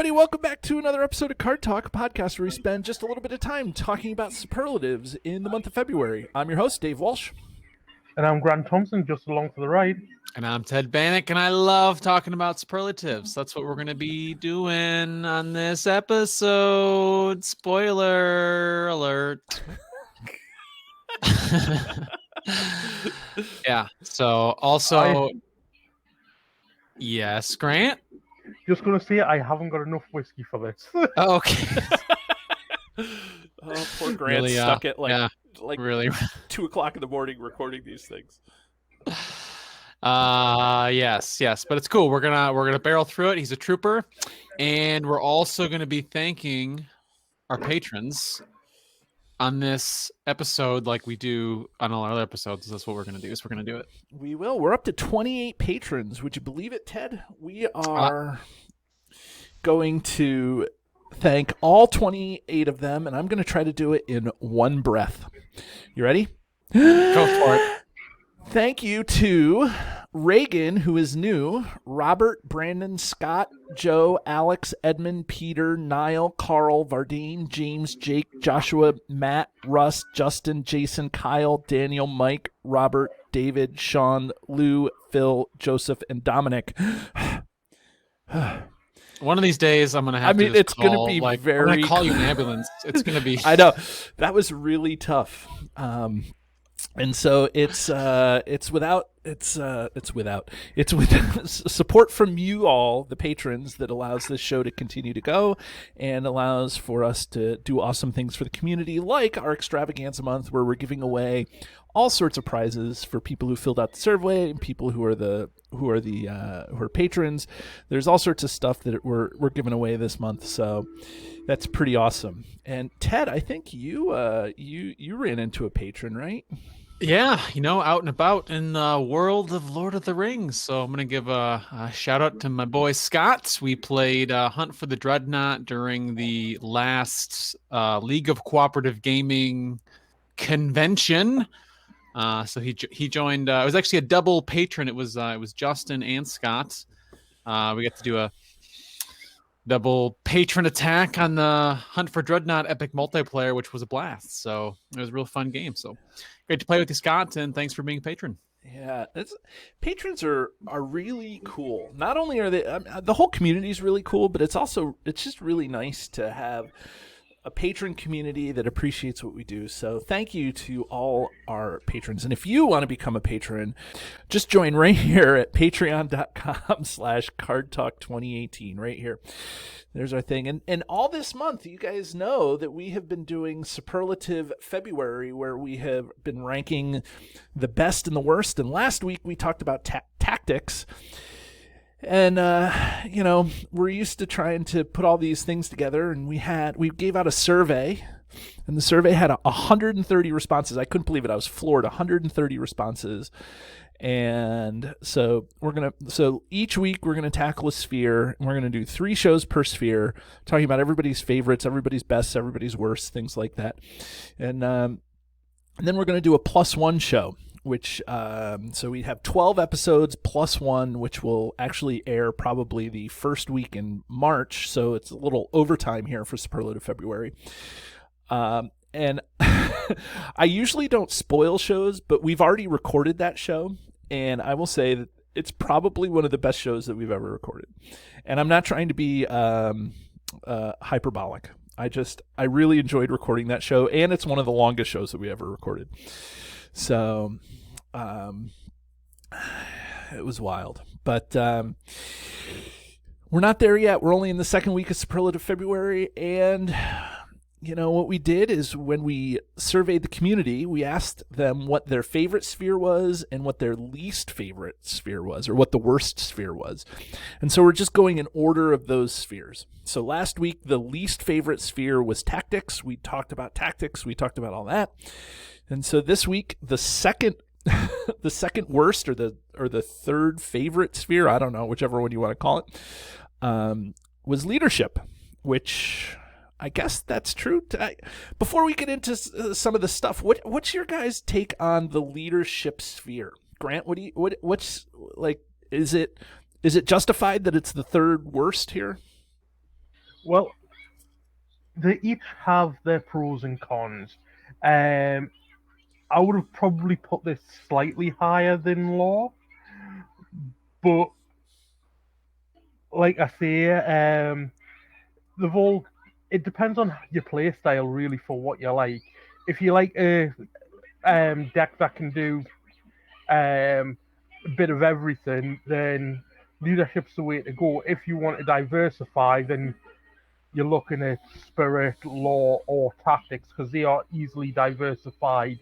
everybody. Welcome back to another episode of Card Talk, a podcast where we spend just a little bit of time talking about superlatives in the month of February. I'm your host, Dave Walsh. And I'm Grant Thompson, just along for the ride. And I'm Ted Bannock, and I love talking about superlatives. That's what we're going to be doing on this episode. Spoiler alert. Yeah, so also... Yes, Grant? Just going to say I haven't got enough whiskey for this. Oh, okay. Oh, poor Grant Really, stuck at really 2 o'clock in the morning recording these things. Yes, but it's cool. We're gonna barrel through it. He's a trooper, and we're also gonna be thanking our patrons on this episode, like we do on all our other episodes. That's what we're gonna do. Is we're gonna do it. We will. We're up to 28 patrons. Would you believe it, Ted? We are going to thank all 28 of them, and I'm going to try to do it in one breath. You ready? Go for it. Thank you to Reagan, who is new, Robert, Brandon, Scott, Joe, Alex, Edmund, Peter, Niall, Carl, Vardine, James, Jake, Joshua, Matt, Russ, Justin, Jason, Kyle, Daniel, Mike, Robert, David, Sean, Lou, Phil, Joseph, and Dominic. One of these days, I'm gonna have. It's going to be I'm very. gonna call you an ambulance. It's gonna be. I know that was really tough, and so it's with support from you all, the patrons, that allows this show to continue to go and allows for us to do awesome things for the community, like our extravaganza month, where we're giving away all sorts of prizes for people who filled out the survey and people who are patrons. There's all sorts of stuff that we're giving away this month, so that's pretty awesome. And Ted, I think you ran into a patron, right? Yeah, out and about in the world of Lord of the Rings. So I'm going to give a shout out to my boy Scott. We played Hunt for the Dreadnought during the last League of Cooperative Gaming convention. So he joined. It was actually a double patron. It was Justin and Scott. We got to do a double patron attack on the Hunt for Dreadnought epic multiplayer, which was a blast. So it was a real fun game. So great to play with you, Scott, and thanks for being a patron. Yeah, patrons are really cool. Not only are they, the whole community is really cool, but it's just really nice to have a patron community that appreciates what we do. So thank you to all our patrons. And if you want to become a patron, just join right here at patreon.com/cardtalk2018 right here. There's our thing. And all this month, you guys know that we have been doing Superlative February, where we have been ranking the best and the worst. And last week we talked about tactics. And, we're used to trying to put all these things together, and we gave out a survey, and the survey had 130 responses. I couldn't believe it. I was floored. 130 responses. And so each week we're going to tackle a sphere, and we're going to do 3 shows per sphere, talking about everybody's favorites, everybody's best, everybody's worst, things like that. And then we're going to do a +1 show, which so we have 12 episodes +1, which will actually air probably the first week in March, so it's a little overtime here for Superlative February. And I usually don't spoil shows, but we've already recorded that show, and I will say that it's probably one of the best shows that we've ever recorded. And I'm not trying to be hyperbolic. I really enjoyed recording that show, and it's one of the longest shows that we ever recorded. So it was wild. But we're not there yet. We're only in the second week of Superlative February. And, what we did is when we surveyed the community, we asked them what their favorite sphere was and what their least favorite sphere was, or what the worst sphere was. And so we're just going in order of those spheres. So last week, the least favorite sphere was tactics. We talked about tactics. We talked about all that. And so this week, the second worst or the third favorite sphere, I don't know, whichever one you want to call it, was leadership, which I guess that's true. Before we get into some of the stuff, what's your guys' take on the leadership sphere? Grant, is it justified that it's the third worst here? Well, they each have their pros and cons. Um, I would have probably put this slightly higher than Law, but like I say, they've all. It depends on your play style, really, for what you like. If you like a deck that can do a bit of everything, then leadership's the way to go. If you want to diversify, then you're looking at spirit, law, or tactics because they are easily diversified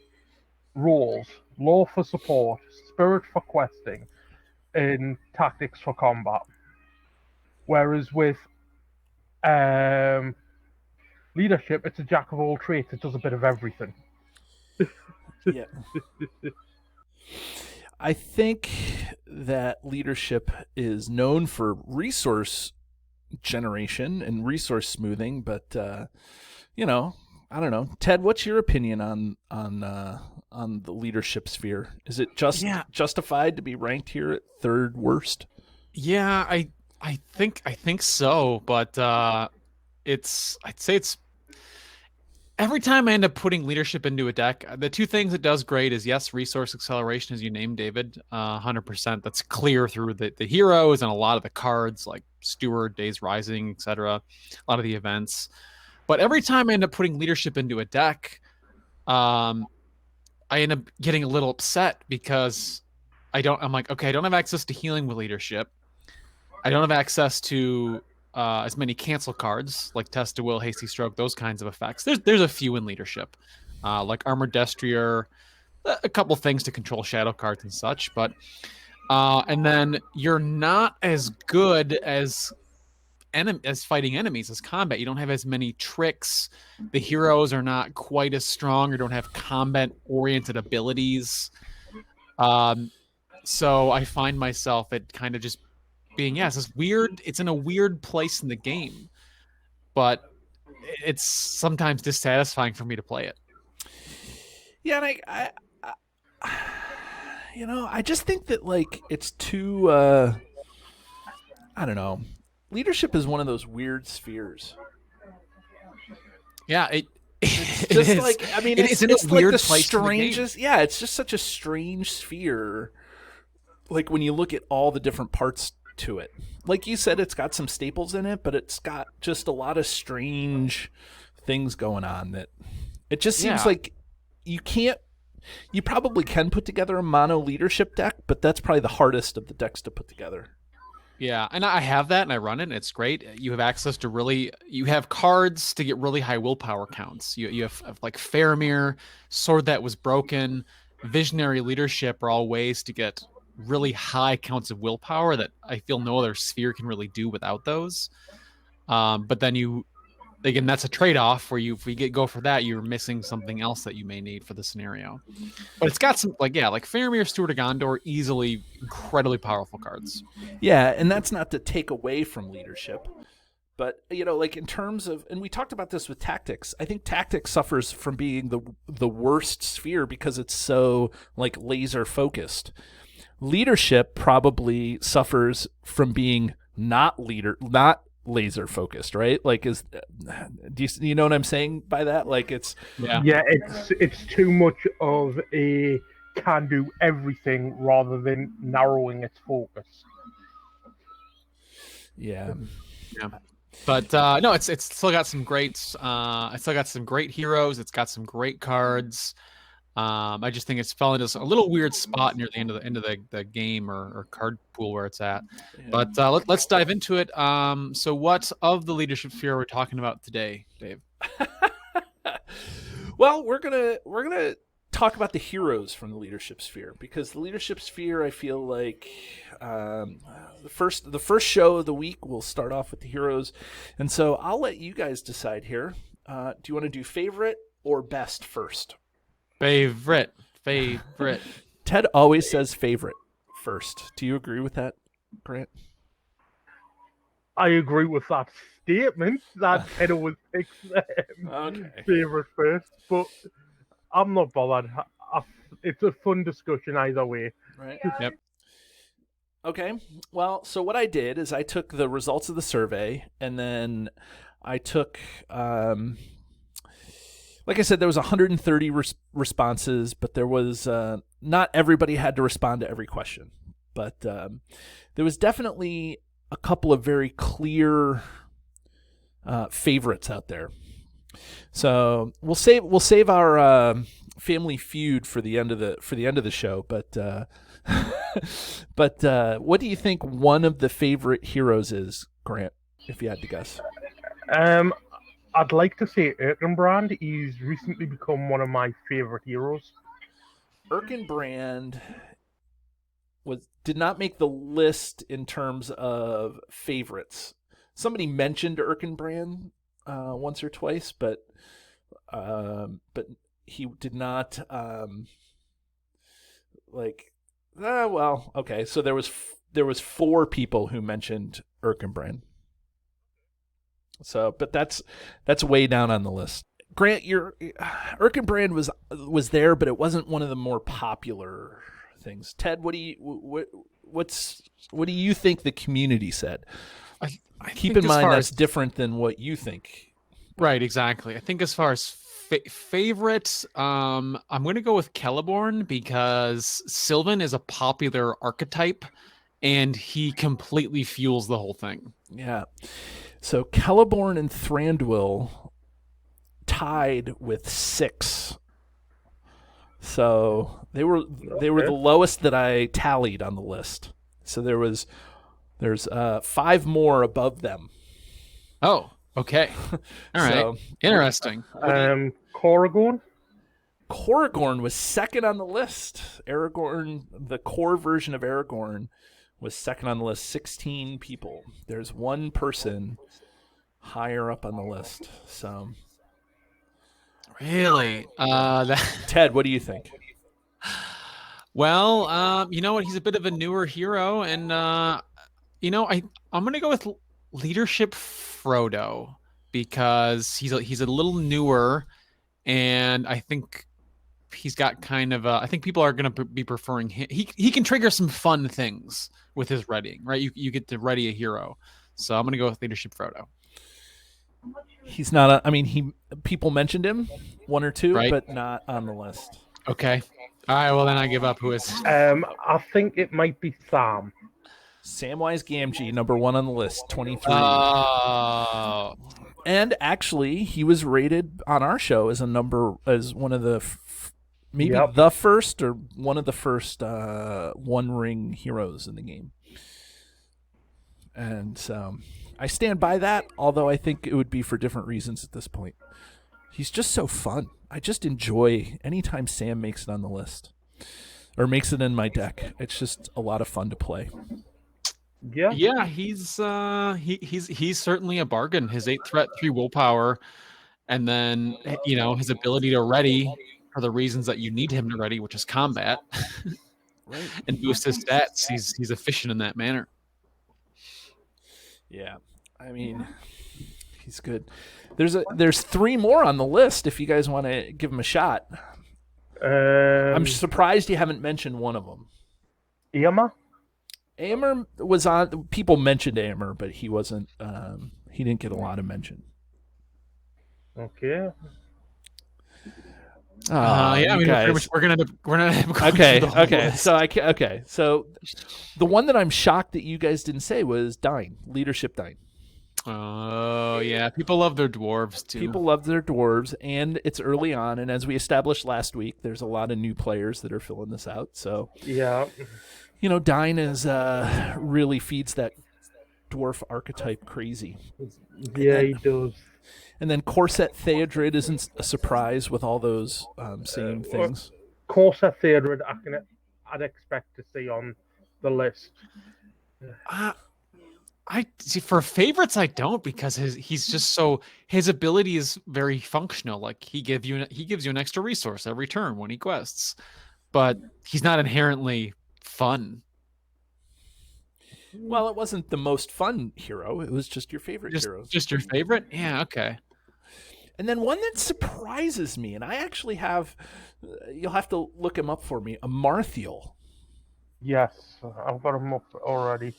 roles. Law for support, spirit for questing, and tactics for combat. Whereas with um, leadership, it's a jack of all trades. It does a bit of everything. Yeah. I think that leadership is known for resource generation and resource smoothing, but you know, I don't know. Ted, what's your opinion on the leadership sphere? Is it just justified to be ranked here at third worst? Yeah, I think so, but I'd say it's every time I end up putting leadership into a deck, the two things it does great is yes, resource acceleration, as you named, David, 100%. That's clear through the heroes and a lot of the cards like Steward, Days Rising, etc. A lot of the events. But every time I end up putting leadership into a deck, I end up getting a little upset because I'm like, okay, I don't have access to healing with leadership. I don't have access to as many cancel cards like Test to Will, Hasty Stroke, those kinds of effects. There's a few in leadership, like Armored Destrier, a couple things to control shadow cards and such. But and then you're not as good as fighting enemies as combat. You don't have as many tricks. The heroes are not quite as strong or don't have combat oriented abilities. So I find myself at kind of just being it's weird. It's in a weird place in the game, but it's sometimes dissatisfying for me to play it. Yeah, and I just think that like it's too. I don't know. Leadership is one of those weird spheres. Yeah, it's just is. like I mean, it's in a weird like the place strangest. Yeah, it's just such a strange sphere. Like when you look at all the different parts to it. Like you said, it's got some staples in it, but it's got just a lot of strange things going on that it just seems like you probably can put together a mono leadership deck, but that's probably the hardest of the decks to put together. Yeah, and I have that and I run it and it's great. You have access to you have cards to get really high willpower counts. You have like Faramir, Sword That Was Broken, Visionary Leadership are all ways to get really high counts of willpower that I feel no other sphere can really do without those. But then again, that's a trade-off where if we go for that, you're missing something else that you may need for the scenario. But it's got some like Faramir, Steward of Gondor, easily incredibly powerful cards. Yeah, and that's not to take away from leadership. But like in terms of, and we talked about this with tactics. I think tactics suffers from being the worst sphere because it's so like laser focused. Leadership probably suffers from being not laser focused, right? Like do you know what I'm saying by that? Like it's it's too much of a can do everything rather than narrowing its focus. Yeah. But no, it's still got some great heroes. It's got some great cards. I just think it's fell into a little weird spot near the end of the game or card pool where it's at. Yeah. But let's dive into it. So what of the leadership sphere we're talking about today, Dave? Well, we're gonna talk about the heroes from the leadership sphere because the leadership sphere, I feel like the first show of the week we'll start off with the heroes, and so I'll let you guys decide here. Do you want to do favorite or best first? Favorite. Ted always says favorite first. Do you agree with that, Grant? I agree with that statement. That Ted always picks favorite first, but I'm not bothered. It's a fun discussion either way. Right. Yep. Okay. Well, so what I did is I took the results of the survey and then I took, like I said, there was 130 responses, but there was not everybody had to respond to every question. But there was definitely a couple of very clear favorites out there. So we'll save our family feud for the end of the show. But but what do you think one of the favorite heroes is, Grant? If you had to guess. I'd like to say Erkenbrand. He's recently become one of my favorite heroes. Erkenbrand did not make the list in terms of favorites. Somebody mentioned Erkenbrand once or twice, but he did not well, okay. So there was 4 people who mentioned Erkenbrand. So, but that's way down on the list. Grant, your Erkenbrand was there, but it wasn't one of the more popular things. Ted, what do you think the community said? I Keep think in mind that's different than what you think. Right, exactly. I think as far as favorites, I'm going to go with Celeborn because Sylvan is a popular archetype, and he completely fuels the whole thing. Yeah. So Celeborn and Thranduil tied with 6. So they were the lowest that I tallied on the list. So there's 5 more above them. Oh, okay. All right. So, interesting. Korrigan? Korrigan was second on the list. Aragorn, the core version of Aragorn, was second on the list. 16 people. There's one person higher up on the list. So, really, Ted, what do you think? Well, you know what? He's a bit of a newer hero, and I'm going to go with Leadership Frodo because he's a little newer, and I think he's got kind of I think people are going to be preferring him. He can trigger some fun things with his readying, right? You get to ready a hero, so I'm going to go with Leadership Frodo. He's not. People mentioned him, 1 or 2, right, but not on the list. Okay. All right. Well, then I give up. Who is? I think it might be Sam. Samwise Gamgee, number 1 on the list, 23. Oh. And actually, he was rated on our show as one of the the first or one of the first One Ring heroes in the game. And so I stand by that, although I think it would be for different reasons at this point. He's just so fun. I just enjoy anytime Sam makes it on the list or makes it in my deck. It's just a lot of fun to play. Yeah, he's certainly a bargain. His 8 threat, 3 willpower, and then his ability to ready for the reasons that you need him to ready, which is combat, right, and boost his stats. He's efficient in that manner. Yeah, he's good. There's 3 more on the list if you guys want to give him a shot. I'm surprised you haven't mentioned one of them. Eomer? Eomer was on. People mentioned Eomer, but he wasn't. He didn't get a lot of mention. Okay. We're gonna have okay. So the one that I'm shocked that you guys didn't say was Dine, Leadership Dine. Oh yeah, people love their dwarves too. People love their dwarves, and it's early on. And as we established last week, there's a lot of new players that are filling this out. So yeah, Dine is really feeds that dwarf archetype crazy. Yeah, he does. And then Corset Theodred isn't a surprise with all those same things. Corset Theodred, I'd expect to see on the list. I see for favorites I don't, because his ability is very functional. Like he gives you an extra resource every turn when he quests, but he's not inherently fun. Well, it wasn't the most fun hero. It was just your favorite hero. Just your favorite? Yeah, okay. And then one that surprises me, and I actually have, you'll have to look him up for me, a Marthiel. Yes, I've got him up already.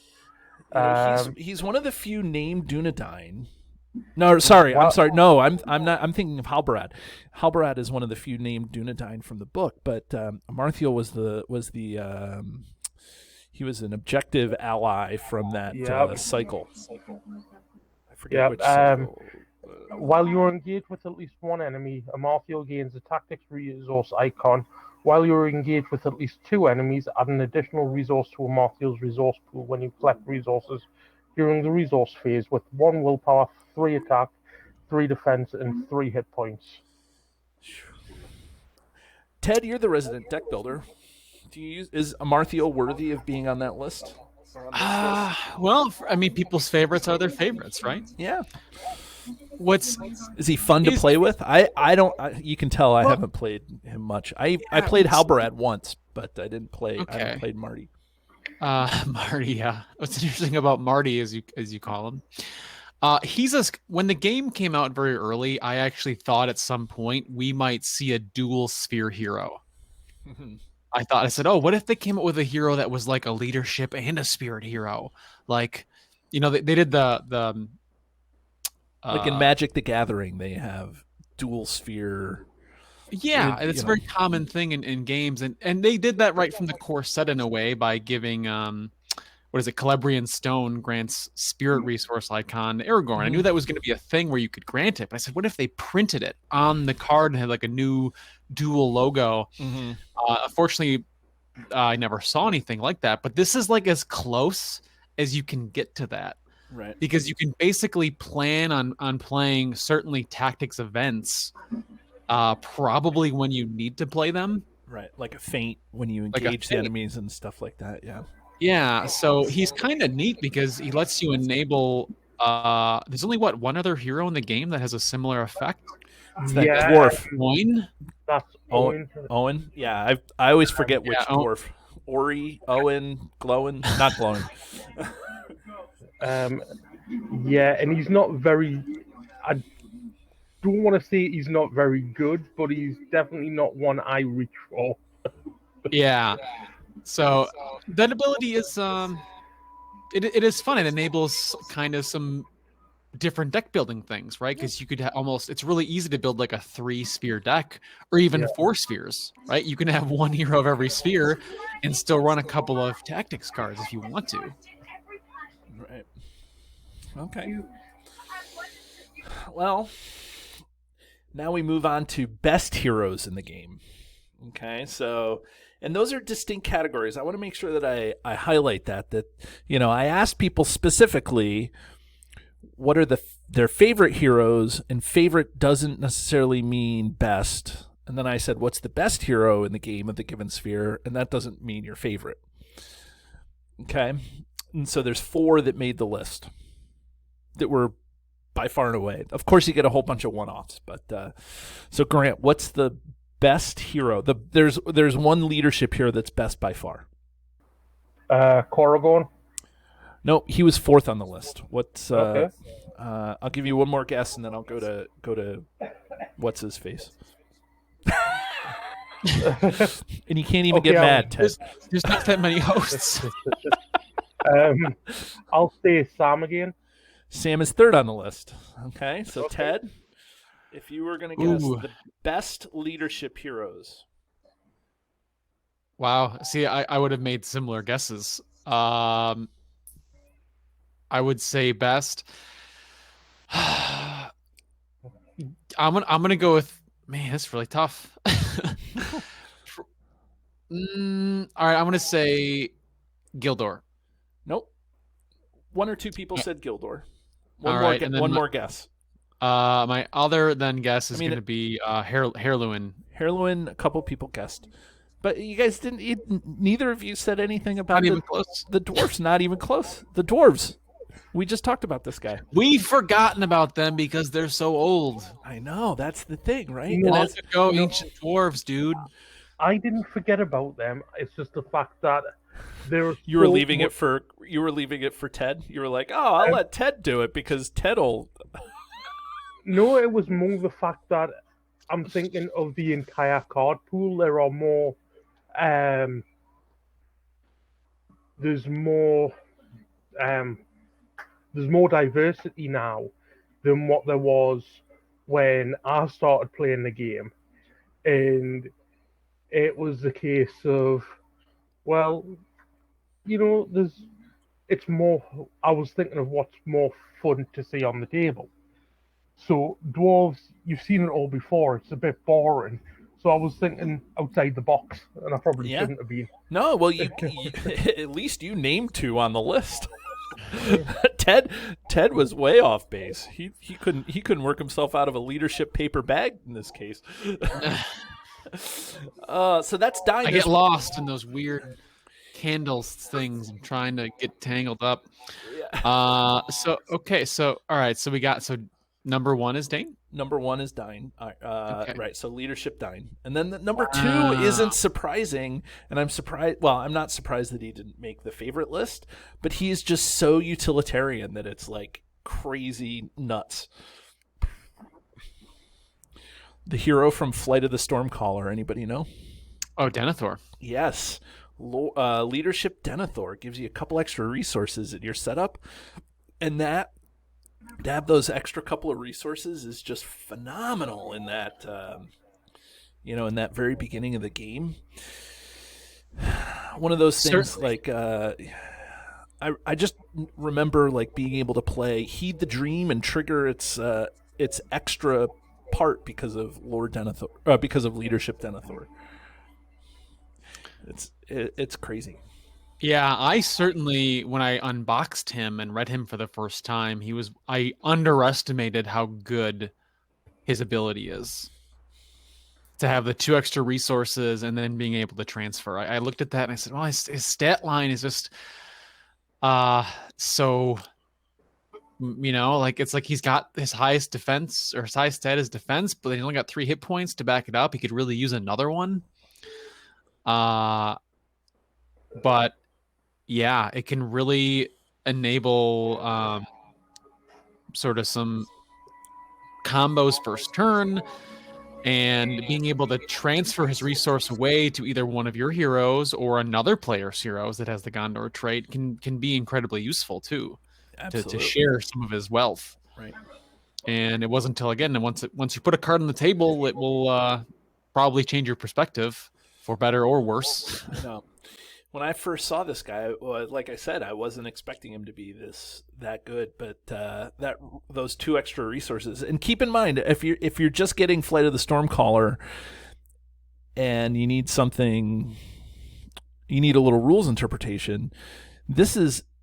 He's one of the few named Dunedain No, sorry. I'm Well, sorry. No, I'm not. I'm thinking of Halbarad. Halbarad is one of the few named Dunedain from the book, but Amarthiel was the he was an objective ally from that yeah, cycle. I forget yeah. which cycle. While you're engaged with at least one enemy, Amalthio gains a tactics resource icon. While you're engaged with at least two enemies, add an additional resource to Amalthio's resource pool when you collect resources during the resource phase with 1 willpower, 3 attack, 3 defense, and 3 hit points. Ted, you're the resident deck builder. Is Amarthiel worthy of being on that list? Or on this list? Well, I mean, people's favorites are their favorites, right? Yeah. What's Is he fun to he's play with? I don't. You can tell I well, haven't played him much. I yeah, played Halbarad once, but I didn't play. I okay. haven't played Marty. Marty. Yeah, what's interesting about Marty, as you call him, when the game came out very early, I actually thought at some point we might see a dual sphere hero. I said, oh, what if they came up with a hero that was like a leadership and a spirit hero? Like, they did the Like in Magic the Gathering, they have dual sphere. yeah, it's a very common thing in games, and they did that right from the core set in a way by giving what is it, Celebrian Stone grants spirit resource icon to Aragorn. I knew that was going to be a thing where you could grant it, but I said, what if they printed it on the card and had like a new dual logo? Unfortunately, I never saw anything like that, but this is like as close as you can get to that. Right. Because you can basically plan on playing certainly tactics events, probably when you need to play them. Right. Like a feint when you engage the enemies and stuff like that. Yeah. Yeah. So he's kind of neat because he lets you enable. There's only one other hero in the game that has a similar effect. It's that dwarf. Owen. That's Owen. Owen. Yeah. I always forget which dwarf. Ori, Owen, Glowin, not Glowin. Yeah, and he's not very. I don't want to say he's not very good, but he's definitely not one I reach for. Yeah. So that ability is it is fun. It enables kind of some different deck building things, right? Because you could it's really easy to build like a 3-sphere deck or even 4 spheres, right? You can have one hero of every sphere and still run a couple of tactics cards if you want to. Right. Okay. Well, now we move on to best heroes in the game. Okay, so, and those are distinct categories. I want to make sure that I highlight that I asked people specifically what are their favorite heroes, and favorite doesn't necessarily mean best. And then I said, what's the best hero in the game of the given sphere? And that doesn't mean your favorite. Okay, and so there's 4 that made the list that were by far and away. Of course, you get a whole bunch of one-offs, but so Grant, what's the best hero? There's one leadership hero that's best by far. Corrigan. No, he was 4th on the list. What's okay? I'll give you one more guess, and then I'll go to what's his face. And you can't even get mad, Ted. There's not that many hosts. I'll say Sam again. Sam is 3rd on the list. Okay, so Ted, if you were going to guess the best leadership heroes. Wow. See, I would have made similar guesses. I would say best. I'm gonna go with, man, that's really tough. All right, I'm gonna say Gildor. Nope. 1 or 2 people said Gildor. One more guess. My other then guess is going to be Heirluin. Heirluin, a couple people guessed. But you guys neither of you said anything about not even close. The dwarves. Not even close. The dwarves. We just talked about this guy. We've forgotten about them because they're so old. I know. That's the thing, right? Ancient dwarves, dude. I didn't forget about them. It's just the fact that you were leaving it for Ted. You were like, "Oh, I'll let Ted do it because Ted'll." No, it was more the fact that I'm thinking of the entire card pool. There are more. There's more diversity now than what there was when I started playing the game. And it was the case of, well, there's it's more. I was thinking of what's more fun to see on the table. So dwarves, you've seen it all before. It's a bit boring. So I was thinking outside the box, and I probably Yeah. shouldn't have been. No, well, you at least you named two on the list. Ted was way off base. He couldn't work himself out of a leadership paper bag in this case. So that's dying. I get lost in those weird candles things and trying to get tangled up. Yeah. So all right. So number one is Dane. Number one is dying. Okay. Right. So leadership dying, and then number two isn't surprising, and I'm surprised. Well, I'm not surprised that he didn't make the favorite list, but he's just so utilitarian that it's like crazy nuts. The hero from Flight of the Stormcaller. Anybody know? Oh, Denethor. Yes. Leadership Denethor gives you a couple extra resources in your setup, and that to have those extra couple of resources is just phenomenal in that in that very beginning of the game. One of those things like I just remember like being able to play Heed the Dream and trigger its extra part because of Lord Denethor, because of Leadership Denethor. It's crazy. Yeah, I certainly, when I unboxed him and read him for the first time, I underestimated how good his ability is to have the 2 extra resources and then being able to transfer. I looked at that and I said, well, his stat line is just, so, like it's like he's got his highest defense or his highest stat is defense, but he's only got 3 hit points to back it up. He could really use another one. But yeah, it can really enable sort of some combos first turn, and being able to transfer his resource away to either one of your heroes or another player's heroes that has the Gondor trait can be incredibly useful too. To share some of his wealth. Right. And it wasn't until, again, once you put a card on the table, it will probably change your perspective for better or worse. I know. When I first saw this guy, like I said, I wasn't expecting him to be that good. But those 2 extra resources, and keep in mind, if you're just getting Flight of the Stormcaller, and you need a little rules interpretation.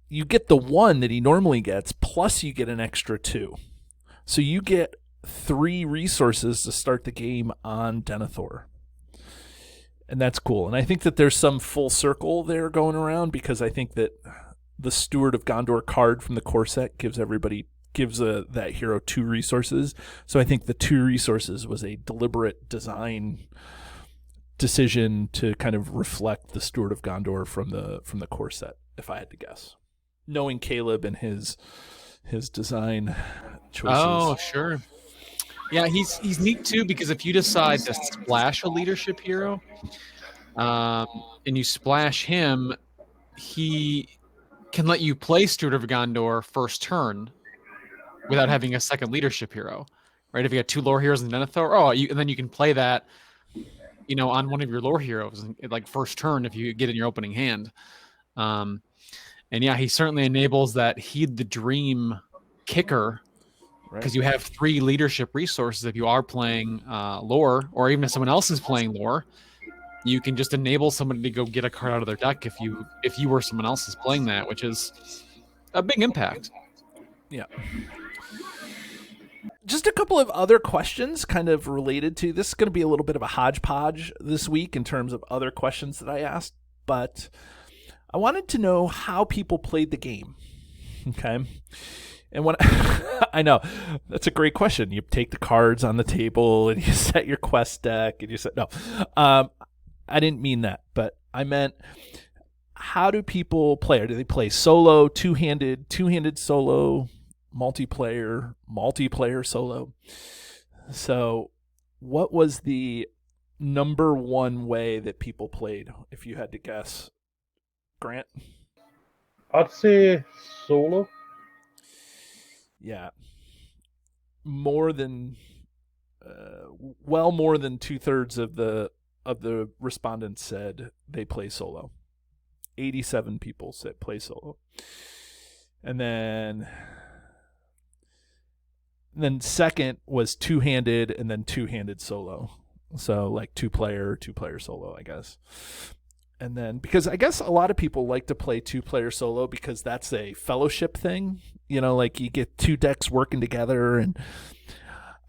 You get the 1 that he normally gets, plus you get an extra 2, so you get 3 resources to start the game on Denethor. And that's cool. And I think that there's some full circle there going around, because I think that the Steward of Gondor card from the core set gives that hero 2 resources. So I think the 2 resources was a deliberate design decision to kind of reflect the Steward of Gondor from the core set, if I had to guess. Knowing Caleb and his design choices. Oh, sure. Yeah, he's neat too, because if you decide to splash a leadership hero, and you splash him, he can let you play Steward of Gondor first turn without having a second leadership hero, right? If you got 2 lore heroes in Denethor, and then you can play that, on one of your lore heroes, like first turn if you get in your opening hand. And yeah, he certainly enables that Heed the Dream kicker. Because you have 3 leadership resources. If you are playing lore, or even if someone else is playing lore, you can just enable somebody to go get a card out of their deck if you or someone else is playing that, which is a big impact. Yeah. Just a couple of other questions kind of related to this. Is going to be a little bit of a hodgepodge this week in terms of other questions that I asked, but I wanted to know how people played the game. Okay. And when I know that's a great question. You take the cards on the table and you set your quest deck and you set I didn't mean that, but I meant, how do people play? Or do they play solo, two-handed solo, multiplayer solo? So what was the number 1 way that people played, if you had to guess? Grant? I'd say solo. Yeah. more than well more than 2/3 of the respondents said they play solo. 87 people said play solo. And then second was two-handed, and then two-handed solo. So like two-player solo, I guess. And then, because I guess a lot of people like to play two-player solo because that's a fellowship thing. Like you get two decks working together, and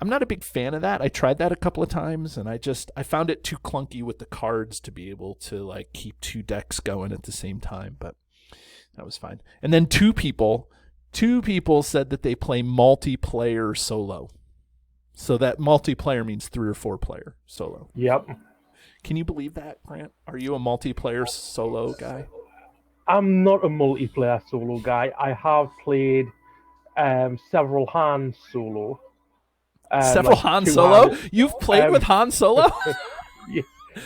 I'm not a big fan of that. I tried that a couple of times, and I found it too clunky with the cards to be able to like keep two decks going at the same time, but that was fine. And then two people said that they play multiplayer solo. So that multiplayer means 3 or 4 player solo. Yep. Can you believe that, Grant? Are you a multiplayer solo guy? I'm not a multiplayer solo guy. I have played several Han solo. Several like Han Solo? You've played with Han Solo?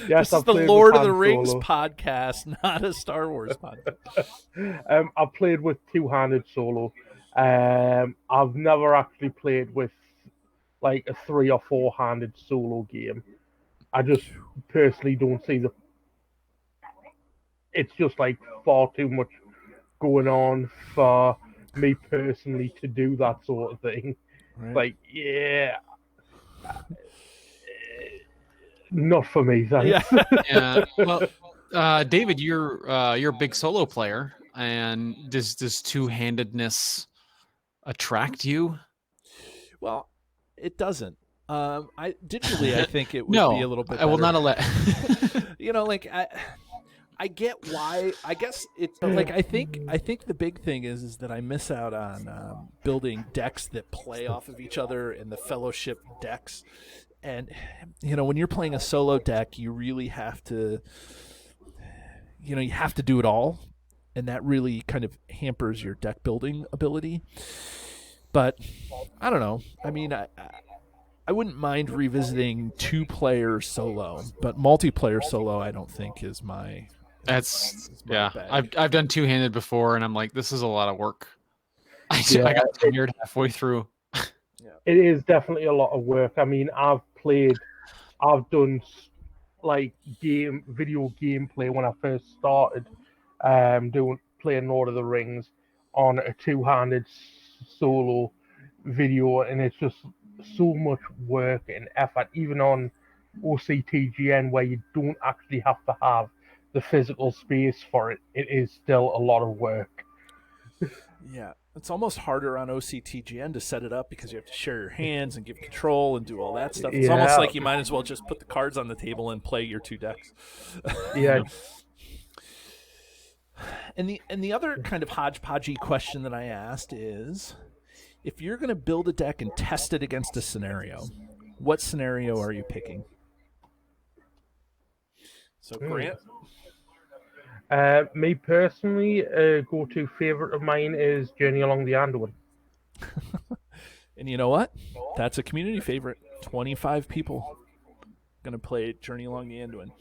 Yes, this is the Lord of the Rings podcast, not a Star Wars podcast. I've played with two-handed solo. I've never actually played with like a 3 or 4-handed solo game. I just personally don't see it's just like far too much going on for me personally to do that sort of thing. Right. Like, yeah, not for me. Thanks. Yeah. Well, David, you're a big solo player, and does two-handedness attract you? Well, it doesn't. Digitally, I think it would No, be a little bit I will better. not allow. Like I get why. I guess it's like I think the big thing is that I miss out on building decks that play off of each other and the fellowship decks. And when you're playing a solo deck, you really have to do it all, and that really kind of hampers your deck building ability. But I don't know. I mean, I wouldn't mind revisiting 2-player solo, but multiplayer solo I don't think is my. That's my bag. I've done two-handed before, and I'm like, this is a lot of work. I got tired halfway through. It is definitely a lot of work. I mean, I've done like video gameplay when I first started playing Lord of the Rings on a two-handed solo video, and it's just so much work and effort, even on OCTGN, where you don't actually have to have the physical space for it. It is still a lot of work. Yeah, it's almost harder on OCTGN to set it up because you have to share your hands and give control and do all that stuff. It's almost like you might as well just put the cards on the table and play your 2 decks. Yeah. And the other kind of hodgepodgey question that I asked is, if you're going to build a deck and test it against a scenario, what scenario are you picking? So, Grant? Me personally, a go-to favorite of mine is Journey Along the Anduin. And you know what? That's a community favorite. 25 people going to play Journey Along the Anduin.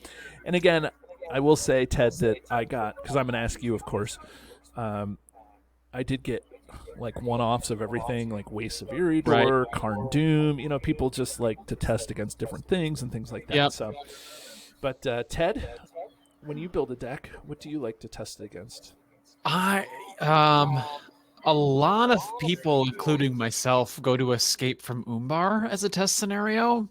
And again, I will say, Ted, that I got, because I'm going to ask you, of course, I did get like one-offs of everything, like Wastes of Eriador, Karn Doom. People just like to test against different things and things like that. Yep. So, but Ted, when you build a deck, what do you like to test it against? A lot of people, including myself, go to Escape from Umbar as a test scenario.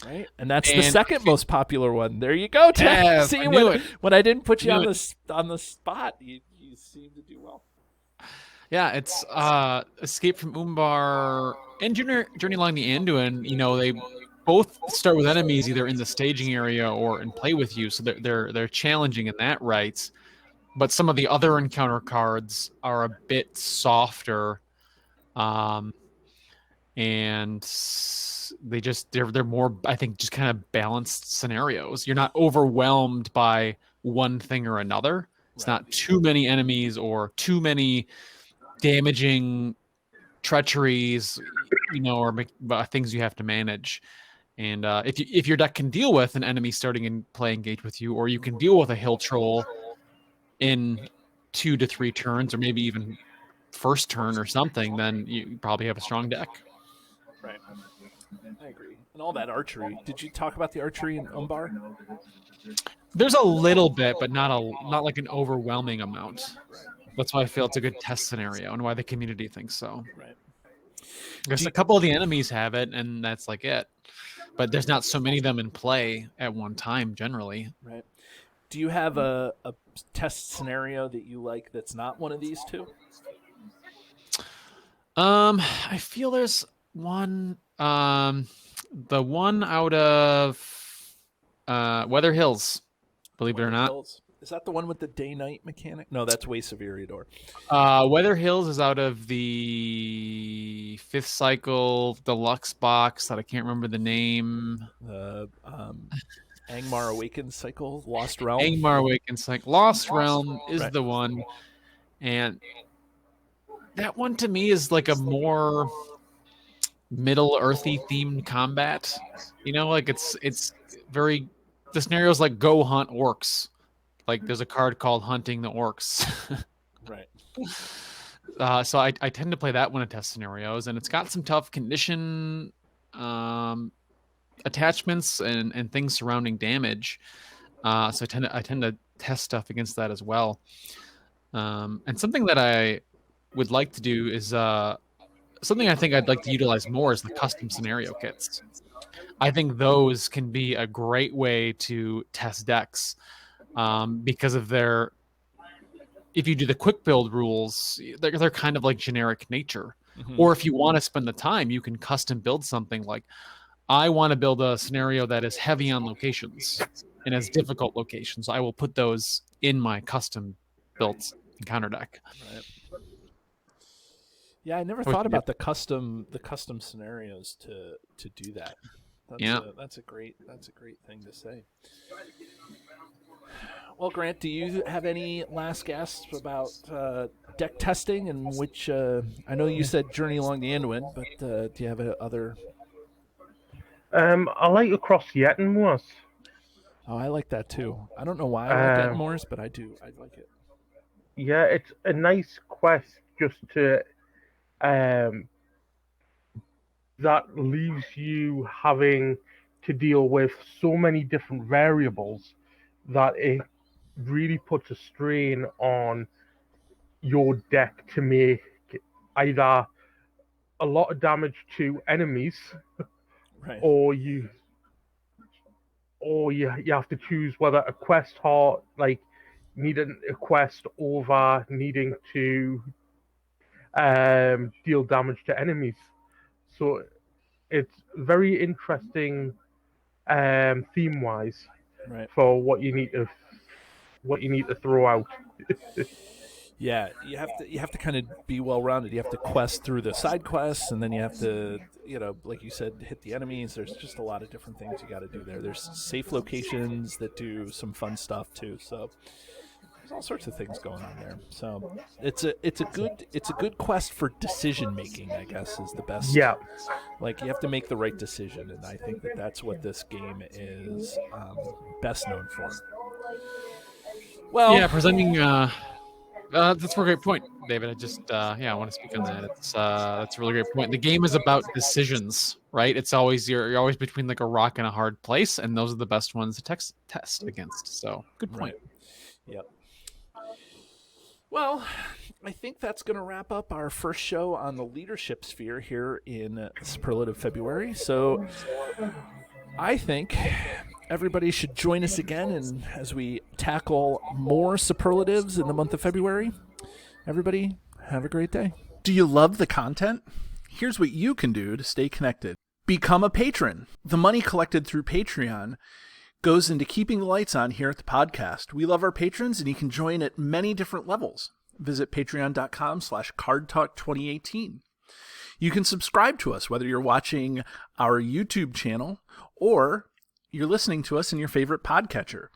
Right, and that's the second most popular one. There you go, Ted. Yeah, See, when I didn't put you on the spot, you seem to do well. Yeah, it's Escape from Umbar and Journey Along the Anduin. They both start with enemies either in the staging area or and play with you, so they're challenging in that right. But some of the other encounter cards are a bit softer, and they're more, I think, just kind of balanced scenarios. You're not overwhelmed by one thing or another. It's not too many enemies or too many damaging treacheries, or things you have to manage. And if your deck can deal with an enemy starting and play engage with you, or you can deal with a hill troll in 2 to 3 turns, or maybe even first turn or something, then you probably have a strong deck. Right. I agree. And all that archery. Did you talk about the archery in Umbar? There's a little bit, but not like an overwhelming amount. Right. That's why I feel it's a good test scenario and why the community thinks so. Right. Because a couple of the enemies have it, and that's like it. But there's not so many of them in play at one time, generally. Right. Do you have a test scenario that you like that's not one of these two? I feel there's one. The one out of Weather Hills, believe it or not. Hills. Is that the one with the day-night mechanic? No, that's Way Severiador. Weather Hills is out of the 5th cycle deluxe box that I can't remember the name. Angmar Awakens cycle, Lost Realm. Angmar Awakens cycle, Lost Realm is the one, and that one to me is like a more Middle Earthy themed combat. You know, like it's very. The scenario's like go hunt orcs. Like there's a card called Hunting the Orcs. Right. So I tend to play that one in test scenarios, and it's got some tough condition attachments and things surrounding damage. So I tend to test stuff against that as well. And something that I would like to do is something I think I'd like to utilize more is the custom scenario kits. I think those can be a great way to test decks. Because of their, if you do the quick build rules, they're kind of like generic nature. Mm-hmm. Or if you want to spend the time, you can custom build something like, I want to build a scenario that is heavy on locations and has difficult locations. I will put those in my custom built encounter deck. Right. Yeah, I never thought about the custom scenarios to do that. That's a great thing to say. Well, Grant, do you have any last gasps about deck testing? And which I know you said Journey Along the Anduin, but do you have other? I like Across the Ettenmoors. Oh, I like that too. I don't know why I like Ettenmoors, but I do. I like it. Yeah, it's a nice quest just to that leaves you having to deal with so many different variables that it really puts a strain on your deck to make either a lot of damage to enemies, right, or you have to choose whether a quest heart, like needing a quest over needing to deal damage to enemies. So it's very interesting theme wise, right, for what you need to throw out. Yeah, you have to kind of be well rounded. You have to quest through the side quests, and then you have to, like you said, hit the enemies. There's just a lot of different things you got to do there. There's safe locations that do some fun stuff too. So there's all sorts of things going on there. So it's a good quest for decision making, I guess, is the best. Yeah. Like you have to make the right decision, and I think that's what this game is best known for. Well, yeah, presenting. That's a great point, David. I just, I want to speak on that. That's a really great point. The game is about decisions, right? It's always you're always between like a rock and a hard place, and those are the best ones to test against. So, good point. Right. Yep. Well, I think that's going to wrap up our first show on the leadership sphere here in Superlative February. So, I think everybody should join us again, and as we tackle more superlatives in the month of February. Everybody, have a great day. Do you love the content? Here's what you can do to stay connected. Become a patron. The money collected through Patreon goes into keeping the lights on here at the podcast. We love our patrons, and you can join at many different levels. Visit patreon.com/cardtalk2018. You can subscribe to us, whether you're watching our YouTube channel or you're listening to us in your favorite podcatcher.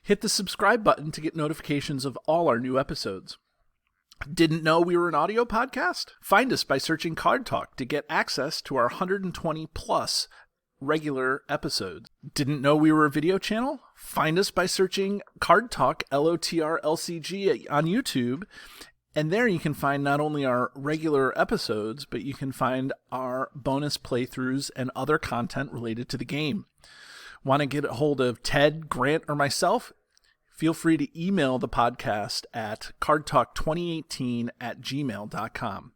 Hit the subscribe button to get notifications of all our new episodes. Didn't know we were an audio podcast? Find us by searching Card Talk to get access to our 120 plus regular episodes. Didn't know we were a video channel? Find us by searching Card Talk LOTR LCG on YouTube And there you can find not only our regular episodes, but you can find our bonus playthroughs and other content related to the game. Want to get a hold of Ted, Grant, or myself? Feel free to email the podcast at cardtalk2018@gmail.com.